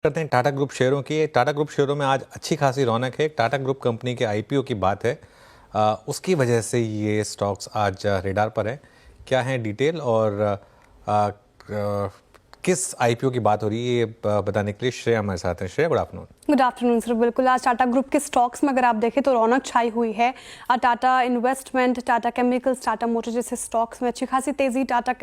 करते हैं टाटा ग्रुप शेयरों की। टाटा ग्रुप शेयरों में आज अच्छी खासी रौनक है। टाटा ग्रुप कंपनी के आईपीओ की बात है, उसकी वजह से ये स्टॉक्स आज रेडार पर है। क्या है डिटेल और किस आईपीओ की बात हो रही है, ये बताने के लिए श्रेया हमारे साथ हैं। Shreya, good afternoon. Good afternoon sir. बिल्कुल, आज टाटा ग्रुप के स्टॉक्स में अगर आप देखें तो रौनक छाई हुई है। Tata investment, Tata chemicals, Tata motor जैसे स्टॉक्स में अच्छी खासी तेजी। टाटा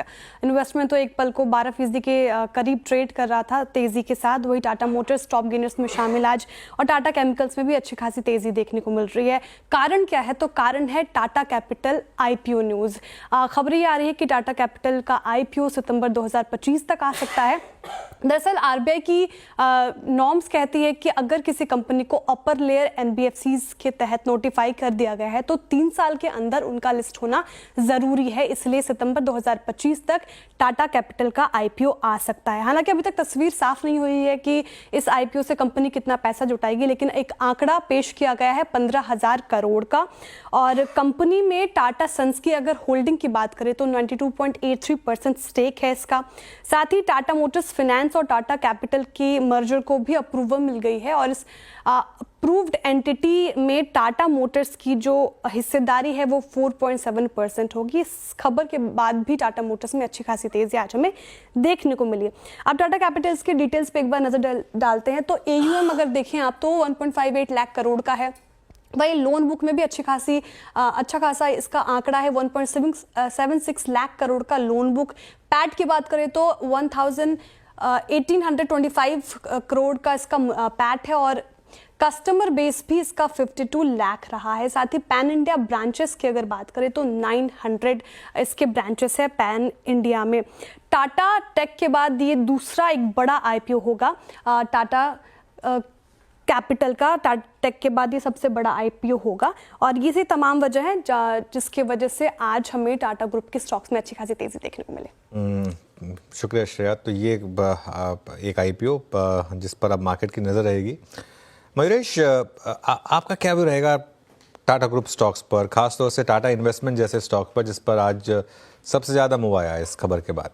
इन्वेस्टमेंट तो एक पल को 12% के करीब ट्रेड कर रहा था तेजी के साथ। वही टाटा मोटर्स टॉप गेनर्स में शामिल आज, और टाटा केमिकल्स में भी अच्छी खासी तेजी देखने को मिल रही है। कारण क्या है? तो कारण है टाटा कैपिटल आईपीओ न्यूज। खबर ये आ रही है कि टाटा कैपिटल का आईपीओ सितंबर 2025 तक आ सकता है। दरअसल आरबीआई की नॉर्म्स कहती है कि अगर किसी कंपनी को अपर लेयर एनबीएफसीज के तहत नोटिफाई कर दिया गया है तो 3 साल के अंदर उनका लिस्ट होना जरूरी है। इसलिए सितंबर 2025 तक टाटा कैपिटल का आईपीओ आ सकता है। हालांकि अभी तक तस्वीर साफ नहीं हुई है कि इस आईपीओ से कंपनी कितना पैसा जुटाएगी, लेकिन एक आंकड़ा पेश किया गया है 15,000 करोड़ का। और कंपनी में टाटा सन्स की अगर होल्डिंग की बात करें तो 92.83% स्टेक है इसका। साथ ही टाटा मोटर्स फाइनेंस और टाटा कैपिटल की मर्जर को भी अप्रूवल मिल गई है, और इस अप्रूव्ड एंटिटी में टाटा मोटर्स की जो हिस्सेदारी है वो 4.7% होगी। इस खबर के बाद भी टाटा मोटर्स में अच्छी खासी तेजी आज हमें देखने को मिली है। अब टाटा कैपिटल्स के डिटेल्स पे एक बार नजर डालते हैं तो एयूएम अगर देखें आप तो 1.58 लाख करोड़ का है। वही लोन बुक में भी अच्छा खासा इसका आंकड़ा है, 1.76 लाख करोड़ का लोन बुक। पैट की बात करें तो 1825 करोड़ का इसका पैट है, और कस्टमर बेस भी इसका 52 लाख रहा है। साथ ही पैन इंडिया ब्रांचेस की अगर बात करें तो 900 इसके ब्रांचेस है पैन इंडिया में। टाटा टेक के बाद ये दूसरा एक बड़ा आईपीओ होगा टाटा कैपिटल का। टाटा टेक के बाद ये सबसे बड़ा आईपीओ होगा, और ये तमाम वजह है जिसके वजह से आज हमें टाटा ग्रुप के स्टॉक्स में अच्छी खासी तेजी देखने को मिले। शुक्रिया श्रेया। तो ये एक आईपीओ जिस पर अब मार्केट की नज़र रहेगी। मयूरेश, आपका क्या व्यू रहेगा टाटा ग्रुप स्टॉक्स पर, खासतौर से टाटा इन्वेस्टमेंट जैसे स्टॉक पर जिस पर आज सबसे ज़्यादा मूव आया है इस खबर के बाद?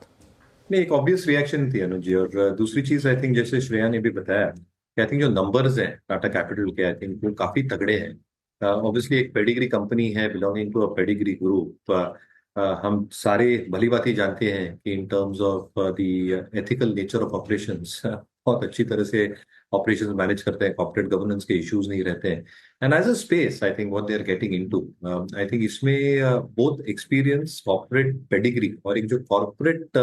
नहीं, एक ऑब्वियस रिएक्शन थी अनुज जी। और दूसरी चीज आई थिंक जैसे श्रेया ने भी बताया कि आई थिंक जो नंबर्स हैं टाटा कैपिटल के, आई थिंक वो काफी तगड़े हैं। ऑब्वियसली एक पेडिग्री कंपनी है, belonging to a pedigree group. हम सारे भली बात ही जानते हैं कि in terms of the ethical nature of operations बहुत अच्छी तरह से ऑपरेशंस मैनेज करते हैं, कॉर्पोरेट गवर्नेंस के इश्यूज नहीं रहते हैं। And as a space I think what they are getting into, I think इसमें बोथ एक्सपीरियंस, कॉर्पोरेट पेडिग्री और एक जो कॉर्पोरेट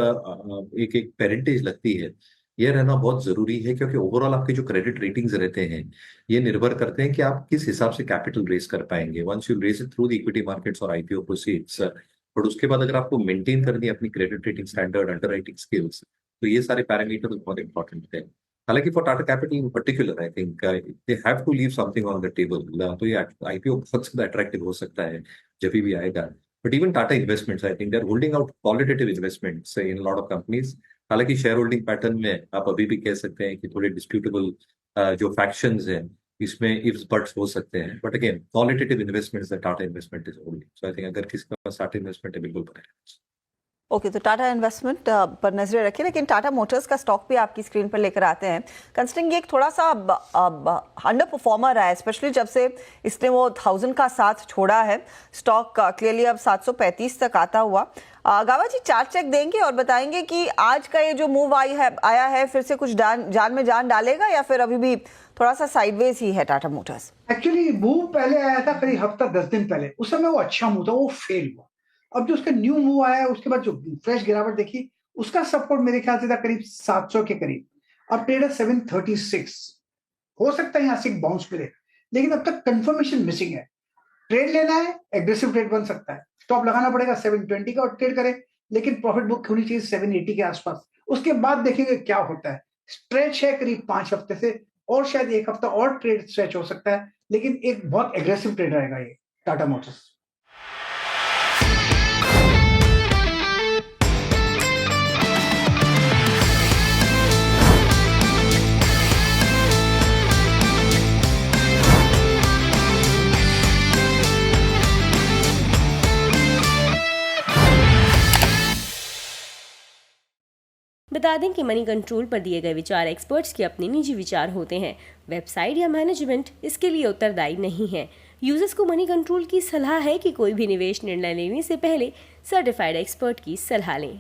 एक एक पेरेंटेज लगती है, ये रहना बहुत जरूरी है। क्योंकि ओवरऑल आपके जो क्रेडिट रेटिंग्स रहते हैं ये निर्भर करते हैं कि आप किस हिसाब से कैपिटल रेस कर पाएंगे once you raise it through the equity markets और आईपीओ प्रोसीड्स। बट उसके बाद अगर आपको मेंटेन करनी है अपनी credit rating standard, underwriting skills, तो ये सारे पैरामीटर बहुत इंपॉर्टेंट है। हालांकि for Tata capital in particular I think they have to leave something on the table. तो ये आईपीओ बहुत ज्यादा अट्रैक्टिव हो सकता है जब भी आएगा। But even Tata investments I think they are holding out qualitative investments in lot of companies. हालांकि शेयर होल्डिंग पैटर्न में आप अभी भी कह सकते हैं कि थोड़े डिस्प्यूटेबल जो फैक्शंस हैं इसमें इफ्स बट्स हो सकते हैं। But again qualitative investments that Tata investment is holding. So I think अगर किसी के पास टाटा इन्वेस्टमेंट है बिल्कुल बनाए। ओके, तो टाटा इन्वेस्टमेंट पर नजरें रखिए, लेकिन टाटा मोटर्स का स्टॉक भी आपकी स्क्रीन पर लेकर आते हैं। कंसिडरिंग ये एक थोड़ा सा अंडर परफॉर्मर रहा है, स्पेशली जब से इसने वो 1000 का साथ छोड़ा है। स्टॉक क्लियरली अब 735 तक आता हुआ। गावा जी, चार्ट चेक देंगे और बताएंगे कि आज का ये जो मूव आया है फिर से कुछ जान में जान डालेगा, या फिर अभी भी थोड़ा सा साइडवेज ही है टाटा मोटर्स? एक्चुअली मूव पहले आया था करीब हफ्ता 10 दिन पहले, उस समय वो अच्छा मूव था, वो फेल हुआ। अब जो उसका न्यू मूव आया है उसके बाद जो फ्रेश गिरावट देखी, उसका सपोर्ट मेरे ख्याल से था करीब 700 के करीब। अब ट्रेड है 736, हो सकता है यहाँ से एक बाउंस मिले, लेकिन अब तक कंफर्मेशन मिसिंग है। ट्रेड लेना है, एग्रेसिव ट्रेड बन सकता है, स्टॉप लगाना पड़ेगा 720 का और ट्रेड करें, लेकिन प्रॉफिट बुक होनी चाहिए 780 के आसपास। उसके बाद देखेंगे क्या होता है। स्ट्रेच है करीब 5 हफ्ते से, और शायद 1 हफ्ता और ट्रेड स्ट्रेच हो सकता है, लेकिन एक बहुत एग्रेसिव ट्रेड रहेगा ये टाटा मोटर्स। बता दें कि मनी कंट्रोल पर दिए गए विचार एक्सपर्ट्स के अपने निजी विचार होते हैं। वेबसाइट या मैनेजमेंट इसके लिए उत्तरदायी नहीं है। यूजर्स को मनी कंट्रोल की सलाह है कि कोई भी निवेश निर्णय लेने से पहले सर्टिफाइड एक्सपर्ट की सलाह लें।